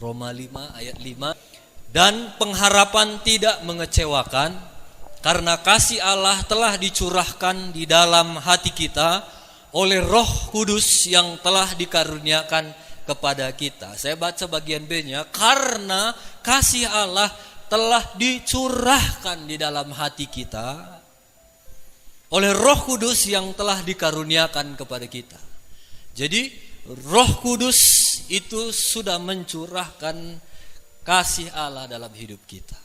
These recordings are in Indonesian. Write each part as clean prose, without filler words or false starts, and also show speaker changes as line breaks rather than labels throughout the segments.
Roma 5 ayat 5. Dan pengharapan tidak mengecewakan, karena kasih Allah telah dicurahkan di dalam hati kita oleh Roh Kudus yang telah dikaruniakan kepada kita. Saya baca bagian B-nya, karena kasih Allah telah dicurahkan di dalam hati kita oleh Roh Kudus yang telah dikaruniakan kepada kita. Jadi Roh Kudus itu sudah mencurahkan kasih Allah dalam hidup kita.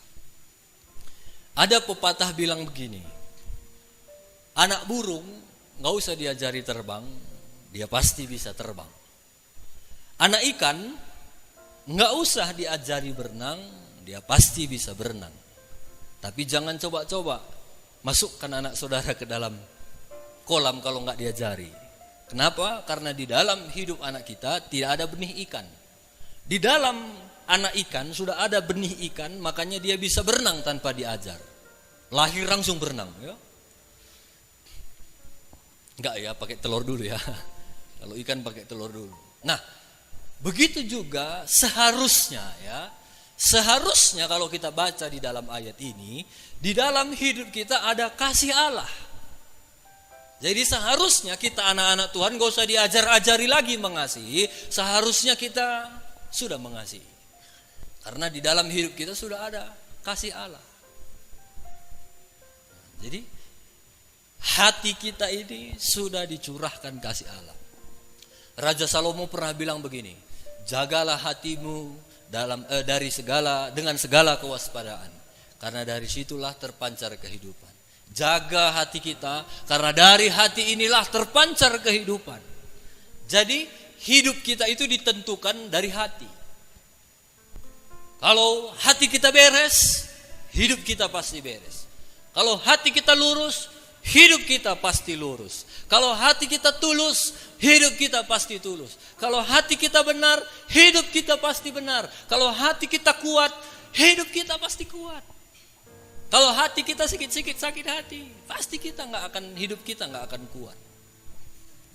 Ada pepatah bilang begini, anak burung gak usah diajari terbang, dia pasti bisa terbang. Anak ikan gak usah diajari berenang, dia pasti bisa berenang. Tapi jangan coba-coba masukkan anak saudara ke dalam kolam kalau gak diajari. Kenapa? Karena di dalam hidup anak kita tidak ada benih ikan. Di dalam anak ikan sudah ada benih ikan, makanya dia bisa berenang tanpa diajar. Lahir langsung berenang, ya. Enggak ya, pakai telur dulu ya. Kalau ikan pakai telur dulu. Nah, begitu juga seharusnya ya. Seharusnya kalau kita baca di dalam ayat ini, di dalam hidup kita ada kasih Allah. Jadi seharusnya kita anak-anak Tuhan gak usah diajar-ajari lagi mengasihi, seharusnya kita sudah mengasihi. Karena di dalam hidup kita sudah ada kasih Allah. Jadi hati kita ini sudah dicurahkan kasih Allah. Raja Salomo pernah bilang begini, jagalah hatimu dengan segala kewaspadaan, karena dari situlah terpancar kehidupan. Jaga hati kita, karena dari hati inilah terpancar kehidupan. Jadi hidup kita itu ditentukan dari hati. Kalau hati kita beres, hidup kita pasti beres. Kalau hati kita lurus, hidup kita pasti lurus. Kalau hati kita tulus, hidup kita pasti tulus. Kalau hati kita benar, hidup kita pasti benar. Kalau hati kita kuat, hidup kita pasti kuat. Kalau hati kita sikit-sikit sakit hati, pasti hidup kita nggak akan kuat.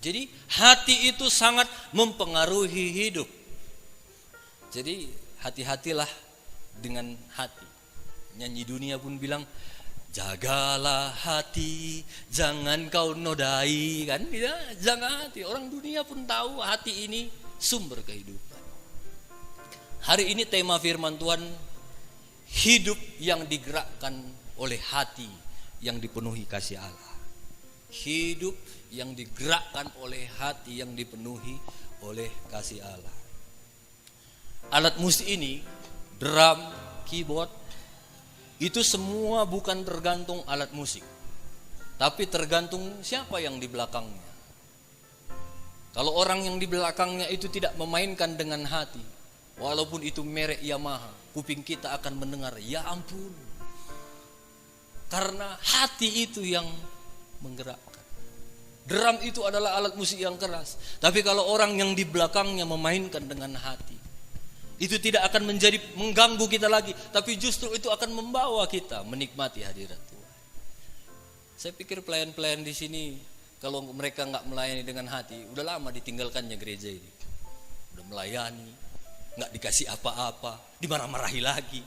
Jadi hati itu sangat mempengaruhi hidup. Jadi hati-hatilah dengan hati. Nyanyi dunia pun bilang, jagalah hati, jangan kau nodai, kan? Ya, jangan hati. Orang dunia pun tahu hati ini sumber kehidupan. Hari ini tema firman Tuhan, hidup yang digerakkan oleh hati yang dipenuhi kasih Allah. Hidup yang digerakkan oleh hati yang dipenuhi oleh kasih Allah. Alat musik ini, drum, keyboard, itu semua bukan tergantung alat musik, tapi tergantung siapa yang di belakangnya. Kalau orang yang di belakangnya itu tidak memainkan dengan hati, walaupun itu merek Yamaha, kuping kita akan mendengar, ya ampun. Karena hati itu yang menggerakkan. Drum itu adalah alat musik yang keras. Tapi kalau orang yang di belakangnya memainkan dengan hati, itu tidak akan mengganggu kita lagi, tapi justru itu akan membawa kita menikmati hadirat Tuhan. Saya pikir pelayan-pelayan di sini, kalau mereka nggak melayani dengan hati, udah lama ditinggalkannya gereja ini. Udah melayani, nggak dikasih apa-apa, dimarah-marahi lagi.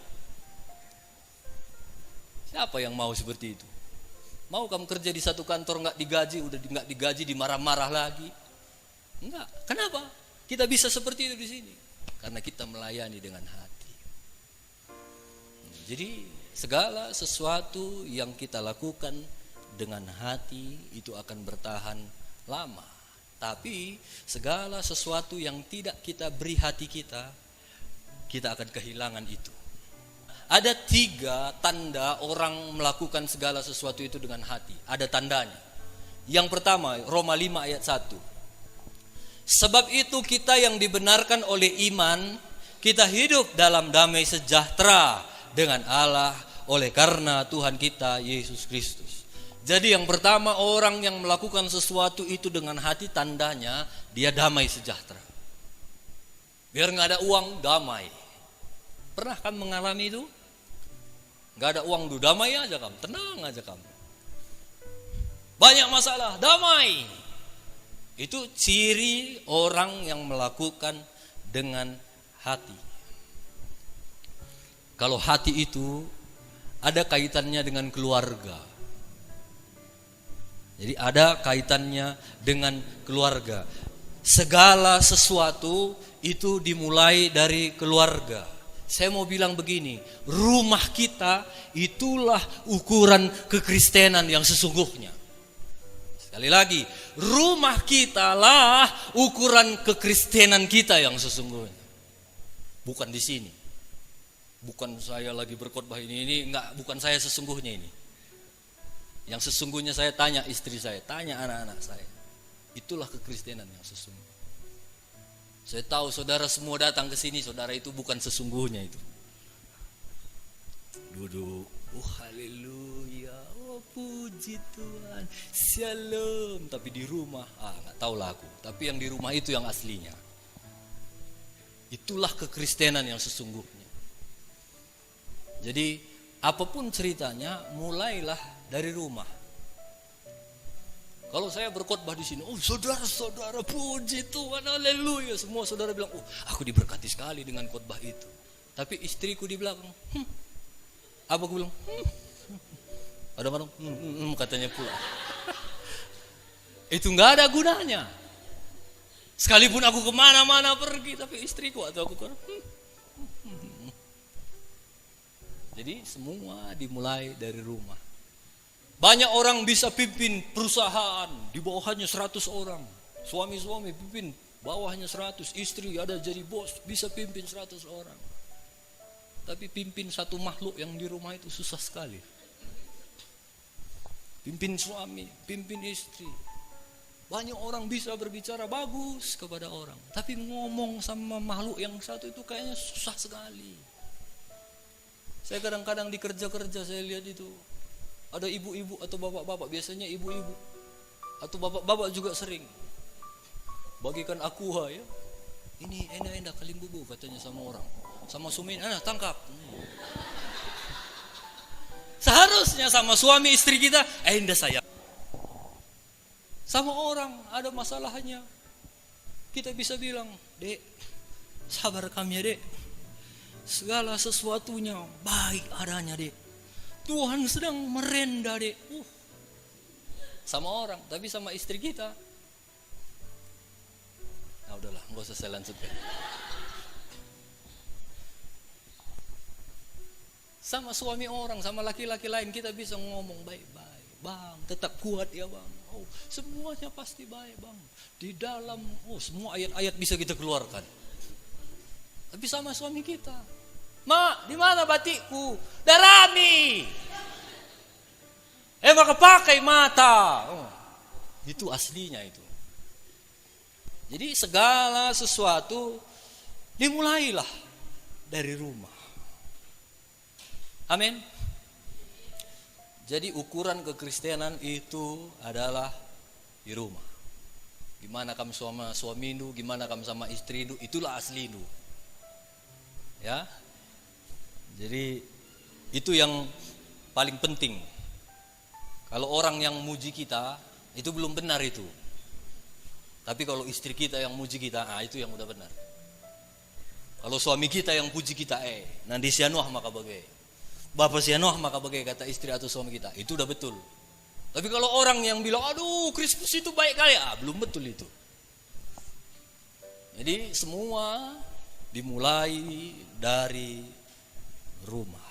Siapa yang mau seperti itu? Mau kamu kerja di satu kantor nggak digaji, udah nggak digaji dimarah-marah lagi? Enggak. Kenapa? Kita bisa seperti itu di sini karena kita melayani dengan hati. Jadi segala sesuatu yang kita lakukan dengan hati itu akan bertahan lama. Tapi segala sesuatu yang tidak kita beri hati kita akan kehilangan itu. Ada 3 tanda orang melakukan segala sesuatu itu dengan hati. Ada tandanya. Yang pertama, Roma 5 ayat 1. Sebab itu kita yang dibenarkan oleh iman, kita hidup dalam damai sejahtera dengan Allah oleh karena Tuhan kita Yesus Kristus. Jadi yang pertama, orang yang melakukan sesuatu itu dengan hati, tandanya dia damai sejahtera. Biar gak ada uang, damai. Pernah kamu mengalami itu? Gak ada uang dulu, damai aja kamu, tenang aja kamu. Banyak masalah, damai. Itu ciri orang yang melakukan dengan hati. Kalau hati itu ada kaitannya dengan keluarga. Jadi ada kaitannya dengan keluarga. Segala sesuatu itu dimulai dari keluarga. Saya mau bilang begini, rumah kita itulah ukuran kekristenan yang sesungguhnya. Sekali lagi, rumah kita lah ukuran kekristenan kita yang sesungguhnya. Bukan di sini. Bukan saya lagi berkhotbah ini enggak, bukan saya sesungguhnya ini. Yang sesungguhnya saya tanya istri saya, tanya anak-anak saya. Itulah kekristenan yang sesungguhnya. Saya tahu saudara semua datang ke sini, saudara itu bukan sesungguhnya itu. Duduk, oh haleluya, oh puji Tuhan, shalom. Tapi di rumah, nggak tahu lah aku. Tapi yang di rumah itu yang aslinya. Itulah kekristenan yang sesungguhnya. Jadi apapun ceritanya, mulailah dari rumah. Kalau saya berkhotbah di sini, oh saudara-saudara puji Tuhan, haleluya. Semua saudara bilang, oh aku diberkati sekali dengan khotbah itu. Tapi istriku di belakang, apa aku bilang, ada mana, katanya pula. Itu nggak ada gunanya. Sekalipun aku kemana-mana pergi, tapi istriku atau aku Jadi semua dimulai dari rumah. Banyak orang bisa pimpin perusahaan, di bawahnya 100 orang. Suami-suami pimpin, bawahnya 100. Istri ada jadi bos, bisa pimpin 100 orang. Tapi pimpin satu makhluk yang di rumah itu susah sekali. Pimpin suami, pimpin istri. Banyak orang bisa berbicara bagus kepada orang, tapi ngomong sama makhluk yang satu itu kayaknya susah sekali. Saya kadang-kadang di kerja-kerja saya lihat itu ada ibu-ibu atau bapak-bapak, biasanya ibu-ibu atau bapak-bapak juga sering bagikan aqua ya. Ini enak-enak kalimbubu katanya sama orang. Sama suami, tangkap. Seharusnya sama suami istri kita, indah saya. Sama orang ada masalahnya, kita bisa bilang, Dek, sabar kami ya Dek. Segala sesuatunya baik adanya Dek. Tuhan sedang merendah Dek. Sama orang, tapi sama istri kita. Nah udahlah, gak usah saya lanjutkan. Sama suami orang, sama laki-laki lain kita bisa ngomong baik-baik. Bang, tetap kuat ya bang. Oh, semuanya pasti baik bang. Di dalam, semua ayat-ayat bisa kita keluarkan. Tapi sama suami kita, Mak, di mana batikku? Darami. Maka pakai mata. Itu aslinya itu. Jadi segala sesuatu dimulailah dari rumah. Amin. Jadi ukuran kekristenan itu adalah di rumah. Gimana kamu sama suamimu, gimana kamu sama istrimu, itulah aslimu. Ya. Jadi itu yang paling penting. Kalau orang yang muji kita, itu belum benar itu. Tapi kalau istri kita yang muji kita, itu yang udah benar. Kalau suami kita yang puji kita, nanti sianuah maka bagai. Bapak sianuah maka bagai, kata istri atau suami kita, itu udah betul. Tapi kalau orang yang bilang, aduh Kristus itu baik kali, belum betul itu. Jadi semua dimulai dari rumah.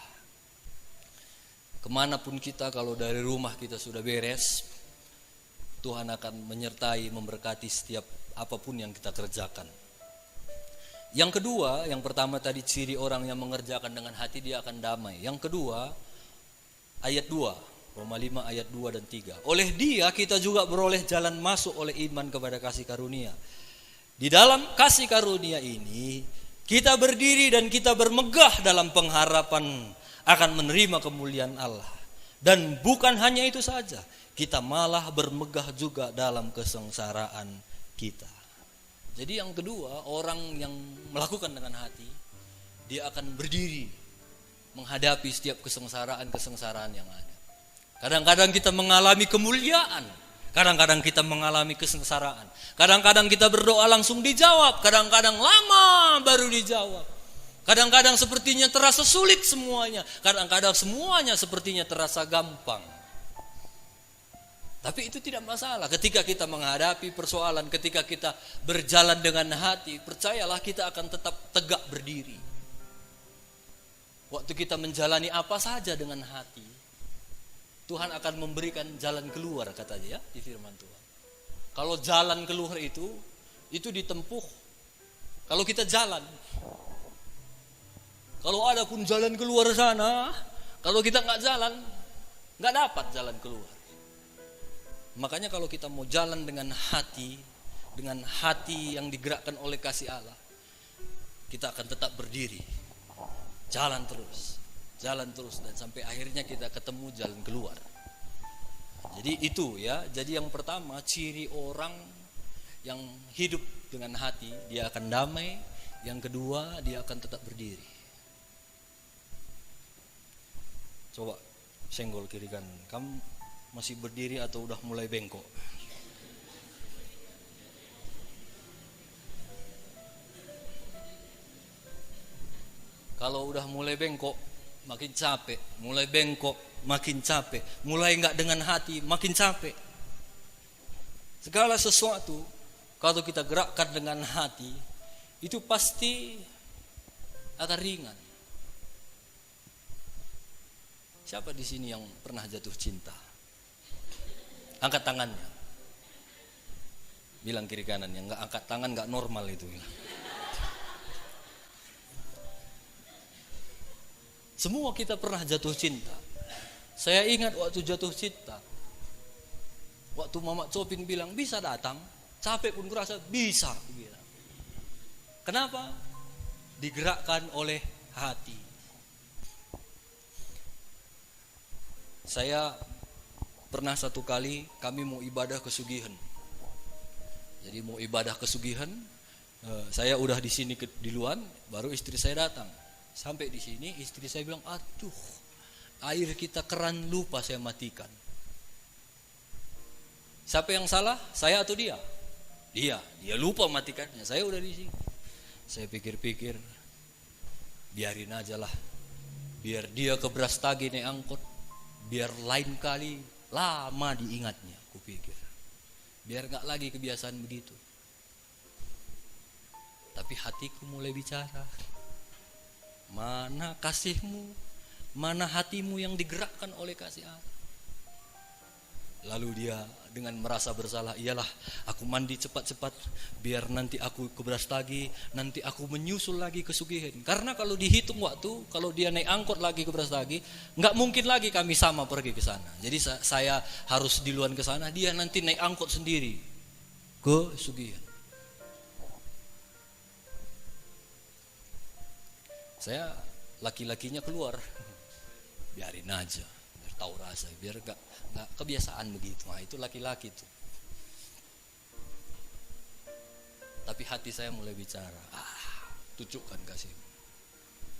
Kemanapun kita, kalau dari rumah kita sudah beres, Tuhan akan menyertai, memberkati setiap apapun yang kita kerjakan. Yang kedua, yang pertama tadi ciri orang yang mengerjakan dengan hati, dia akan damai. Yang kedua, ayat 2, Roma 5 ayat 2 dan 3. Oleh dia kita juga beroleh jalan masuk oleh iman kepada kasih karunia. Di dalam kasih karunia ini, kita berdiri dan kita bermegah dalam pengharapan akan menerima kemuliaan Allah. Dan bukan hanya itu saja, kita malah bermegah juga dalam kesengsaraan kita. Jadi yang kedua, orang yang melakukan dengan hati, dia akan berdiri menghadapi setiap kesengsaraan yang ada. Kadang-kadang kita mengalami kemuliaan, kadang-kadang kita mengalami kesengsaraan. Kadang-kadang kita berdoa langsung dijawab, kadang-kadang lama baru dijawab. Kadang-kadang sepertinya terasa sulit semuanya. Kadang-kadang semuanya sepertinya terasa gampang. Tapi itu tidak masalah. Ketika kita menghadapi persoalan, ketika kita berjalan dengan hati, percayalah kita akan tetap tegak berdiri. Waktu kita menjalani apa saja dengan hati, Tuhan akan memberikan jalan keluar, katanya ya di firman Tuhan. Kalau jalan keluar itu ditempuh. Kalau kita jalan. Kalau ada pun jalan keluar sana, kalau kita nggak jalan, nggak dapat jalan keluar. Makanya kalau kita mau jalan dengan hati yang digerakkan oleh kasih Allah, kita akan tetap berdiri, jalan terus, dan sampai akhirnya kita ketemu jalan keluar. Jadi itu ya, jadi yang pertama ciri orang yang hidup dengan hati, dia akan damai. Yang kedua, dia akan tetap berdiri. Coba senggol kiri kanan, kamu masih berdiri atau udah mulai bengkok? Kalau udah mulai bengkok, makin capek. Mulai bengkok, makin capek. Mulai enggak dengan hati, makin capek. Segala sesuatu, kalau kita gerakkan dengan hati, itu pasti akan ringan. Siapa di sini yang pernah jatuh cinta? Angkat tangannya. Bilang kiri kanan, yang enggak angkat tangan enggak normal itu. Semua kita pernah jatuh cinta. Saya ingat waktu jatuh cinta, waktu Mamat Copin bilang bisa datang, capek pun kurasa bisa. Bilang. Kenapa? Digerakkan oleh hati. Saya pernah satu kali kami mau ibadah ke Sugihan. Jadi mau ibadah ke Sugihan, saya udah di sini duluan, baru istri saya datang. Sampai di sini istri saya bilang, aduh, air kita keran lupa saya matikan. Siapa yang salah? Saya atau dia? Dia lupa matikannya. Saya udah di sini. Saya pikir-pikir, biarin aja lah. Biar dia ke Brastagi naik angkot, biar lain kali lama diingatnya, kupikir. Biar gak lagi kebiasaan begitu. Tapi hatiku mulai bicara. Mana kasihmu, mana hatimu yang digerakkan oleh kasih Allah. Lalu dia dengan merasa bersalah, iyalah aku mandi cepat-cepat, biar nanti aku ke Brastagi, nanti aku menyusul lagi ke Sugihan. Karena kalau dihitung waktu, kalau dia naik angkot lagi ke Brastagi, nggak mungkin lagi kami sama pergi ke sana. Jadi saya harus duluan ke sana, dia nanti naik angkot sendiri ke Sugihan. Saya laki-lakinya keluar, biarin aja, biar tahu rasa, biar nggak kebiasaan begitu. Nah itu laki-laki tuh. Tapi hati saya mulai bicara, tunjukkan kasih.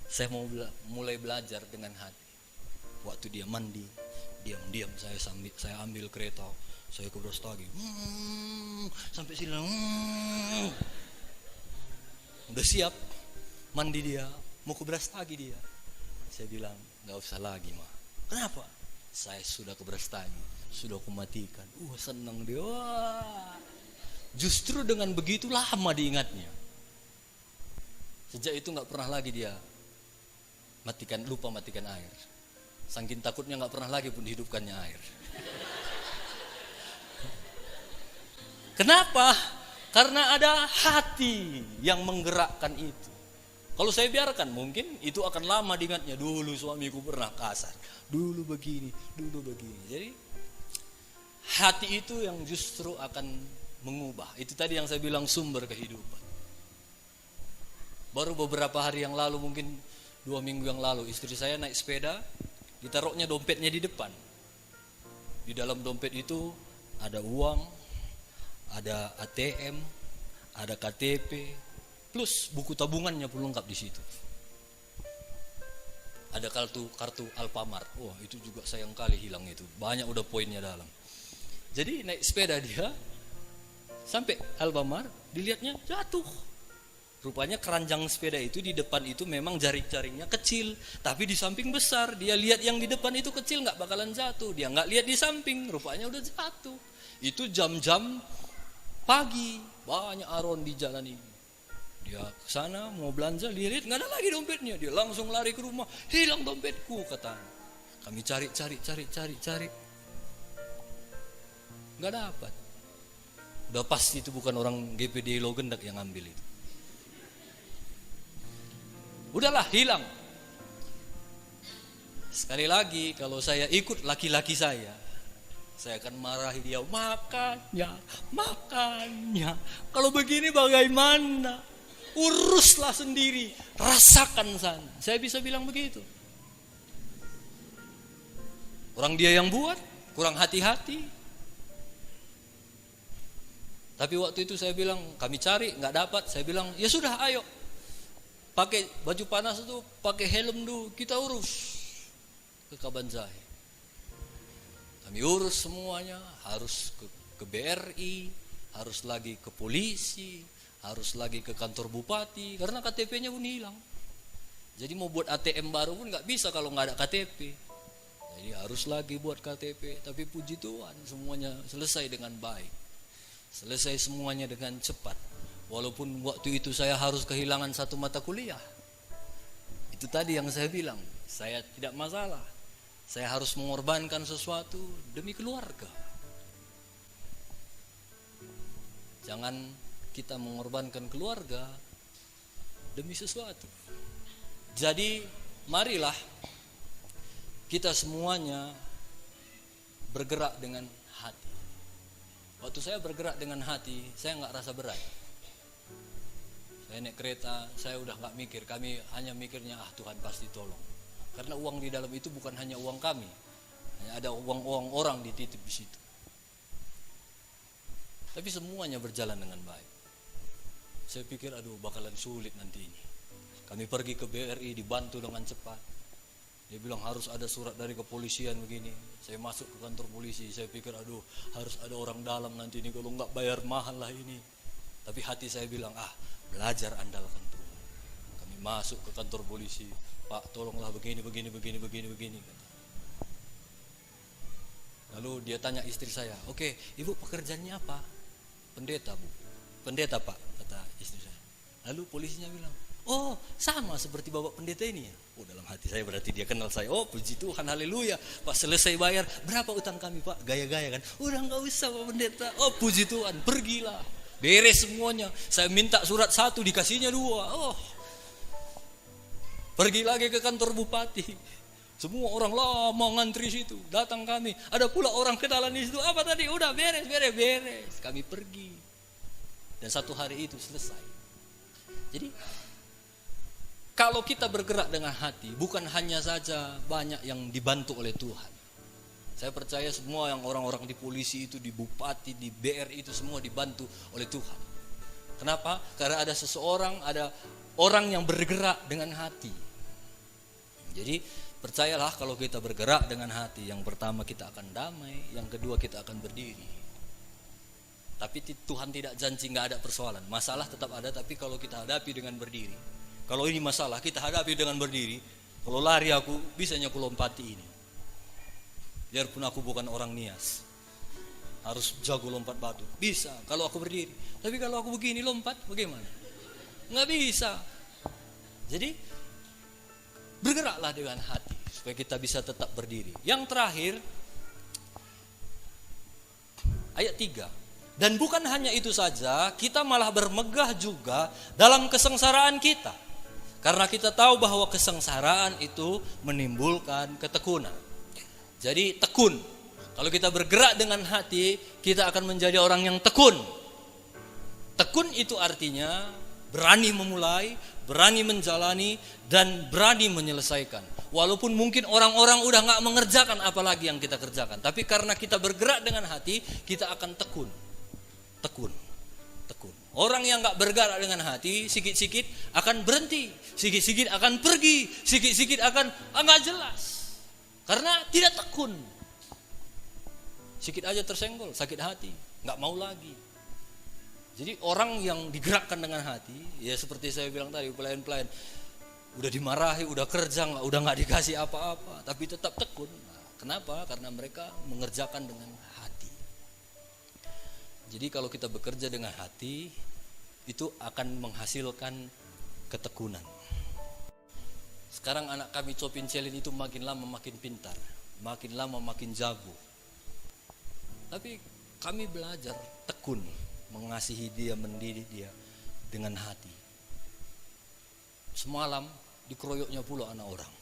Saya mau mulai belajar dengan hati. Waktu dia mandi, diam-diam saya ambil kereta, saya ke Brastagi, sampai sini, udah siap mandi dia, mau ke Brastagi dia. Saya bilang, nggak usah lagi mah. Kenapa? Saya sudah ke Brastagi, sudah aku matikan. Senang dia. Justru dengan begitu lama diingatnya. Sejak itu nggak pernah lagi dia lupa matikan air. Saking takutnya nggak pernah lagi pun dihidupkannya air. Kenapa? Karena ada hati yang menggerakkan itu. Kalau saya biarkan, mungkin itu akan lama diingatnya. Dulu suamiku pernah kasar, dulu begini. Jadi hati itu yang justru akan mengubah. Itu tadi yang saya bilang sumber kehidupan. Baru beberapa hari yang lalu, mungkin 2 minggu yang lalu, istri saya naik sepeda, ditaruhnya dompetnya di depan. Di dalam dompet itu ada uang, ada ATM, ada KTP, plus buku tabungannya pun lengkap di situ. Ada kartu Alfamart. Wah, itu juga sayang kali hilang itu. Banyak udah poinnya dalam. Jadi naik sepeda dia sampai Alfamart, dilihatnya jatuh. Rupanya keranjang sepeda itu di depan itu memang jaring-jaringnya kecil, tapi di samping besar. Dia lihat yang di depan itu kecil nggak bakalan jatuh. Dia nggak lihat di samping, rupanya udah jatuh. Itu jam-jam pagi, banyak aron di jalan ini. Dia ke sana mau belanja, dia lihat nggak ada lagi dompetnya. Dia langsung lari ke rumah, hilang dompetku katanya. Kami cari, nggak dapat. Udah pasti itu bukan orang GPD Logendak yang ambil itu. Udahlah, hilang. Sekali lagi kalau saya ikut laki-laki saya akan marahi dia. Makannya. Kalau begini bagaimana? Uruslah sendiri, rasakan sana. Saya bisa bilang begitu. Orang dia yang buat, kurang hati-hati. Tapi waktu itu saya bilang, kami cari, nggak dapat. Saya bilang, ya sudah, ayo. Pakai baju panas itu, pakai helm dulu, kita urus ke Kabanjahe. Kami urus semuanya, harus ke BRI, harus lagi ke polisi, harus lagi ke kantor bupati, karena KTP-nya pun hilang. Jadi mau buat ATM baru pun nggak bisa kalau nggak ada KTP. Jadi harus lagi buat KTP. Tapi puji Tuhan semuanya selesai dengan baik, selesai semuanya dengan cepat. Walaupun waktu itu saya harus kehilangan satu mata kuliah. Itu tadi yang saya bilang, saya tidak masalah. Saya harus mengorbankan sesuatu demi keluarga. Jangan kita mengorbankan keluarga demi sesuatu. Jadi marilah kita semuanya bergerak dengan hati. Waktu saya bergerak dengan hati, saya nggak rasa berat. Saya naik kereta, saya udah nggak mikir. Kami hanya mikirnya, Tuhan pasti tolong. Karena uang di dalam itu bukan hanya uang kami, hanya ada uang orang dititip di situ. Tapi semuanya berjalan dengan baik. Saya pikir, bakalan sulit nanti ini. Kami pergi ke BRI, dibantu dengan cepat. Dia bilang harus ada surat dari kepolisian begini. Saya masuk ke kantor polisi, saya pikir harus ada orang dalam nanti ini, kalau nggak bayar mahal lah ini. Tapi hati saya bilang, belajar andalkan Tuhan. Kami masuk ke kantor polisi, Pak tolonglah begini. Lalu dia tanya istri saya, oke, ibu pekerjaannya apa? Pendeta bu. Pendeta pak, kata istri saya. Lalu polisinya bilang, oh sama seperti bapak pendeta ini ya. Dalam hati saya berarti dia kenal saya. Puji Tuhan, haleluya. Pas selesai bayar, berapa utang kami pak? Gaya-gaya kan. Udah gak usah pak pendeta. Puji Tuhan, pergilah. Beres semuanya. Saya minta surat 1, dikasihnya 2. Pergi lagi ke kantor bupati. Semua orang lama ngantri situ. Datang kami. Ada pula orang kenalan di situ. Apa tadi? Udah beres. Kami pergi. Dan 1 hari itu selesai. Jadi kalau kita bergerak dengan hati, bukan hanya saja banyak yang dibantu oleh Tuhan. Saya percaya semua yang orang-orang di polisi itu, di bupati, di BRI itu semua dibantu oleh Tuhan. Kenapa? Karena ada seseorang, ada orang yang bergerak dengan hati. Jadi percayalah kalau kita bergerak dengan hati, yang pertama kita akan damai, yang kedua kita akan berdiri. Tapi Tuhan tidak janji nggak ada persoalan. Masalah tetap ada, tapi kalau kita hadapi dengan berdiri. Kalau ini masalah kita hadapi dengan berdiri. Kalau lari aku, bisanya aku lompati ini. Biarpun aku bukan orang Nias, harus jago lompat batu, bisa kalau aku berdiri. Tapi kalau aku begini lompat, bagaimana? Nggak bisa. Jadi bergeraklah dengan hati supaya kita bisa tetap berdiri. Yang terakhir, ayat 3. Dan bukan hanya itu saja, kita malah bermegah juga dalam kesengsaraan kita. Karena kita tahu bahwa kesengsaraan itu menimbulkan ketekunan. Jadi tekun. Kalau kita bergerak dengan hati, kita akan menjadi orang yang tekun. Tekun itu artinya berani memulai, berani menjalani, dan berani menyelesaikan. Walaupun mungkin orang-orang udah gak mengerjakan apalagi yang kita kerjakan. Tapi karena kita bergerak dengan hati, kita akan tekun. Tekun. Orang yang gak bergerak dengan hati, sikit-sikit akan berhenti, sikit-sikit akan pergi, sikit-sikit akan gak jelas. Karena tidak tekun. Sikit aja tersenggol, sakit hati, gak mau lagi. Jadi orang yang digerakkan dengan hati, ya seperti saya bilang tadi, pelayan-pelayan udah dimarahi, udah kerja, udah nggak dikasih apa-apa, tapi tetap tekun. Nah, kenapa? Karena mereka mengerjakan dengan hati. Jadi kalau kita bekerja dengan hati, itu akan menghasilkan ketekunan. Sekarang anak kami Copin Celin itu makin lama makin pintar, makin lama makin jago. Tapi kami belajar tekun, mengasihi dia, mendidik dia dengan hati. Semalam dikeroyoknya pula anak orang.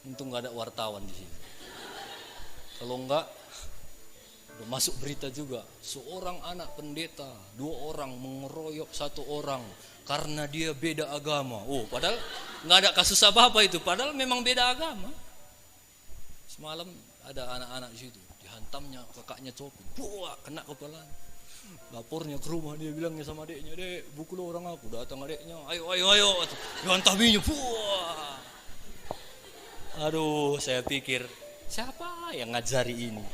Untung gak ada wartawan di sini. Kalau enggak, udah masuk berita juga. Seorang anak pendeta, 2 orang mengeroyok 1 orang karena dia beda agama. Oh, padahal nggak ada kasus apa-apa itu. Padahal memang beda agama. Semalam ada anak-anak di situ, dihantamnya kakaknya Copin. Buah, kena kepala. Lapornya ke rumah, dia bilangnya sama adeknya, "Dek, pukul orang aku." Datang adeknya, ayo. Dihantaminya. Buah. Aduh, saya pikir siapa yang ngajari ini?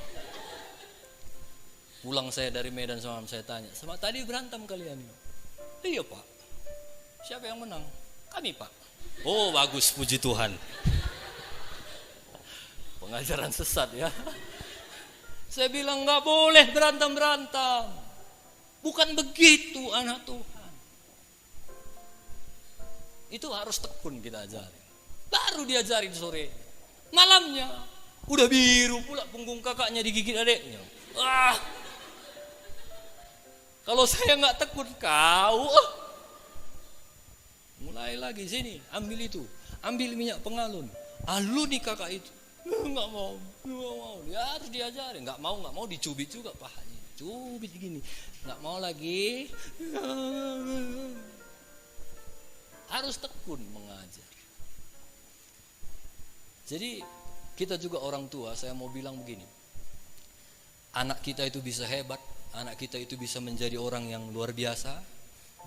Pulang saya dari Medan semalam, saya tanya, "Sama tadi berantem kalian?" "Iya, Pak." "Siapa yang menang?" "Kami, Pak." "Oh, bagus, puji Tuhan." Pengajaran sesat ya. Saya bilang nggak boleh berantem. Bukan begitu anak Tuhan. Itu harus tekun kita ajarin. Baru diajarin sore. Malamnya udah biru pula punggung kakaknya digigit adeknya. Kalau saya nggak tekun kau, mulai lagi sini, ambil itu, ambil minyak pengalun, aluni kakak itu. Nggak mau, dia harus diajarin. Nggak mau dicubit juga pahanya. Cubit gini, nggak mau lagi. Harus tekun mengajar. Jadi kita juga orang tua, saya mau bilang begini, anak kita itu bisa hebat, anak kita itu bisa menjadi orang yang luar biasa,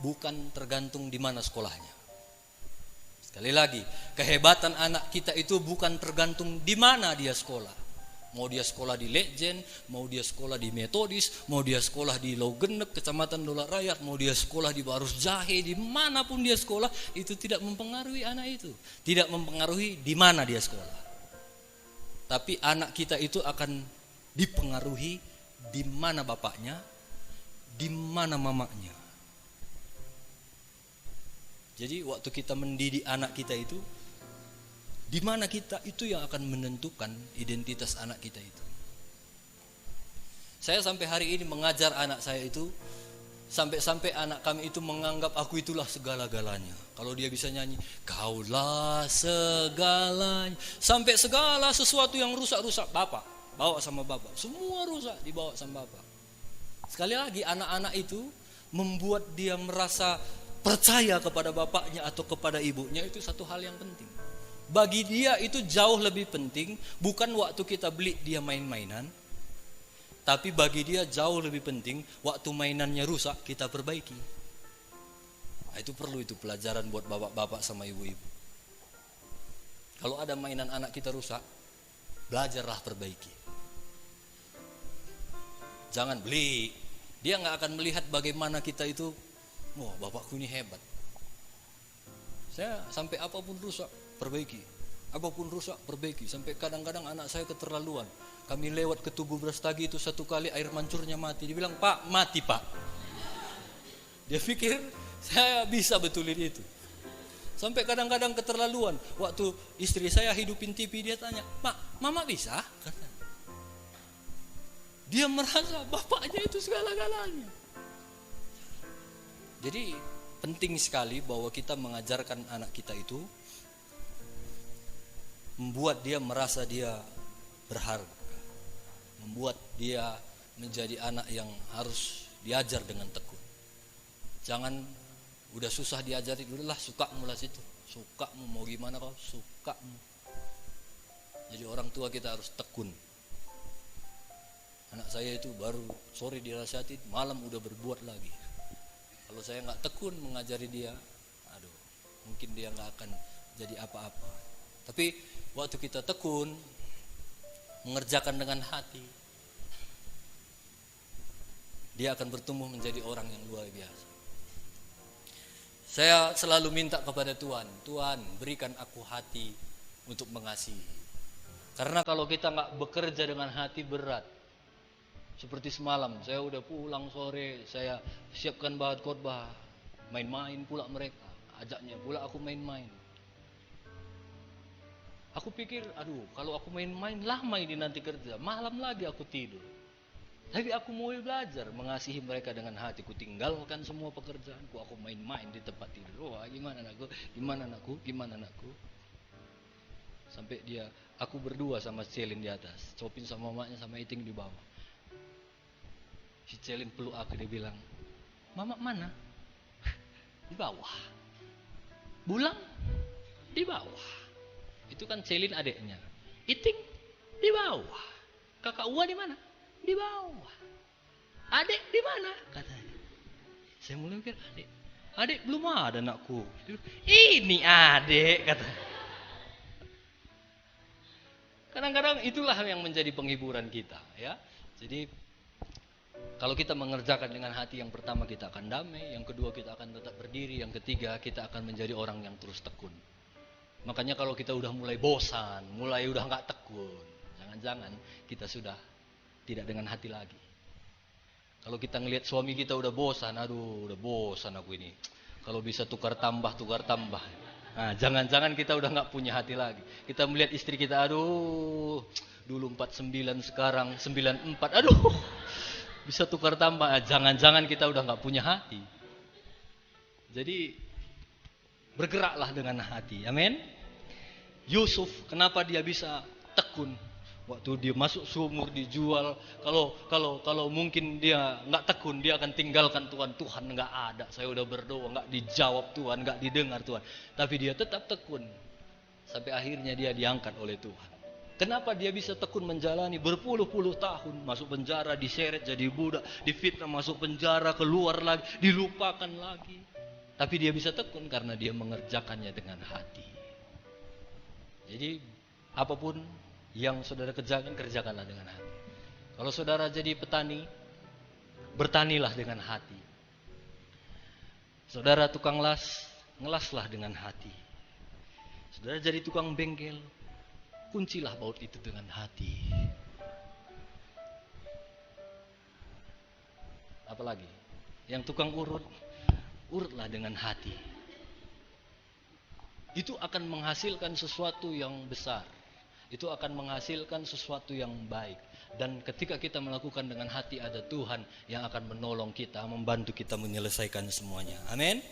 bukan tergantung di mana sekolahnya. Sekali lagi, kehebatan anak kita itu bukan tergantung di mana dia sekolah. Mau dia sekolah di Legend, mau dia sekolah di Metodis, mau dia sekolah di Logenep, Kecamatan Dolak Raya, mau dia sekolah di Barus Jahe, dimanapun dia sekolah, itu tidak mempengaruhi anak itu. Tidak mempengaruhi di mana dia sekolah. Tapi anak kita itu akan dipengaruhi di mana bapaknya, di mana mamanya. Jadi waktu kita mendidik anak kita itu, di mana kita itu yang akan menentukan identitas anak kita itu. Saya sampai hari ini mengajar anak saya itu, sampai anak kami itu menganggap aku itulah segala-galanya. Kalau dia bisa nyanyi, kaulah segalanya. Sampai segala sesuatu yang rusak-rusak, bapak, bawa sama bapak. Semua rusak dibawa sama bapak. Sekali lagi, anak-anak itu membuat dia merasa percaya kepada bapaknya atau kepada ibunya, itu satu hal yang penting. Bagi dia itu jauh lebih penting, bukan waktu kita beli dia main-mainan, tapi bagi dia jauh lebih penting waktu mainannya rusak kita perbaiki. Nah, itu perlu, itu pelajaran buat bapak-bapak sama ibu-ibu. Kalau ada mainan anak kita rusak, belajarlah perbaiki. Jangan beli. Dia gak akan melihat bagaimana kita itu, wah, bapakku ini hebat. Saya sampai apapun rusak, perbaiki. Apapun rusak, perbaiki. Sampai kadang-kadang anak saya keterlaluan. Kami lewat ke Tugu Brastagi itu, 1 kali air mancurnya mati. Dia bilang, "Pak, mati, Pak." Dia pikir saya bisa betulin itu. Sampai kadang-kadang keterlaluan. Waktu istri saya hidupin TV, dia tanya, "Pak, Mama bisa?" Dia merasa bapaknya itu segala-galanya. Jadi penting sekali bahwa kita mengajarkan anak kita itu, membuat dia merasa dia berharga, membuat dia menjadi anak yang harus diajar dengan tekun. Jangan udah susah diajari, udahlah sukamu lah situ, sukamu mau gimana kau, sukamu. Jadi orang tua kita harus tekun. Anak saya itu baru sore dinasihatin, malam udah berbuat lagi. Kalau saya nggak tekun mengajari dia, aduh, mungkin dia nggak akan jadi apa-apa. Tapi waktu kita tekun, mengerjakan dengan hati, dia akan bertumbuh menjadi orang yang luar biasa. Saya selalu minta kepada Tuhan, Tuhan berikan aku hati untuk mengasihi. Karena kalau kita nggak bekerja dengan hati berat. Seperti semalam, saya udah pulang sore, saya siapkan bahan khotbah, main-main pula mereka, ajaknya pula aku main-main. Aku pikir, aduh kalau aku main-main lama ini nanti kerja, malam lagi aku tidur. Tapi aku mau belajar mengasihi mereka dengan hati. Ku tinggalkan semua pekerjaanku, aku main-main di tempat tidur. Wah, gimana anakku, gimana anakku, gimana anakku. Sampai aku berdua sama Celin di atas, Copin sama mamanya sama Iting di bawah. Si Celin peluk aku, dia bilang, Mama mana? Di bawah. Bulang? Di bawah. Itu kan Celin adiknya. Iting? Di bawah. Kakak Ua di mana? Di bawah. Adik di mana? Katanya. Saya mulai mikir, adik belum ada anakku. Ini adik, katanya. Kadang-kadang itulah yang menjadi penghiburan kita, ya. Jadi kalau kita mengerjakan dengan hati, yang pertama kita akan damai, yang kedua kita akan tetap berdiri, yang ketiga kita akan menjadi orang yang terus tekun. Makanya kalau kita udah mulai bosan, mulai udah nggak tekun, jangan-jangan kita sudah tidak dengan hati lagi. Kalau kita ngelihat suami kita udah bosan, aduh udah bosan aku ini. Kalau bisa tukar tambah. Nah, jangan-jangan kita udah nggak punya hati lagi. Kita melihat istri kita, aduh dulu 49 sekarang 94, aduh bisa tukar tambah. Jangan-jangan kita udah nggak punya hati. Jadi bergeraklah dengan hati. Amin. Yusuf, kenapa dia bisa tekun? Waktu dia masuk sumur dijual. Kalau mungkin dia nggak tekun, dia akan tinggalkan Tuhan. Tuhan nggak ada. Saya udah berdoa nggak dijawab Tuhan, nggak didengar Tuhan. Tapi dia tetap tekun sampai akhirnya dia diangkat oleh Tuhan. Kenapa dia bisa tekun menjalani berpuluh-puluh tahun, masuk penjara, diseret jadi budak, difitnah, masuk penjara, keluar lagi, dilupakan lagi. Tapi dia bisa tekun karena dia mengerjakannya dengan hati. Jadi apapun yang saudara kerjakan, kerjakanlah dengan hati. Kalau saudara jadi petani, bertanilah dengan hati. Saudara tukang las, ngelaslah dengan hati. Saudara jadi tukang bengkel, kuncilah baut itu dengan hati. Apalagi yang tukang urutlah dengan hati. Itu akan menghasilkan sesuatu yang besar. Itu akan menghasilkan sesuatu yang baik. Dan ketika kita melakukan dengan hati, ada Tuhan yang akan menolong kita, membantu kita menyelesaikan semuanya. Amin.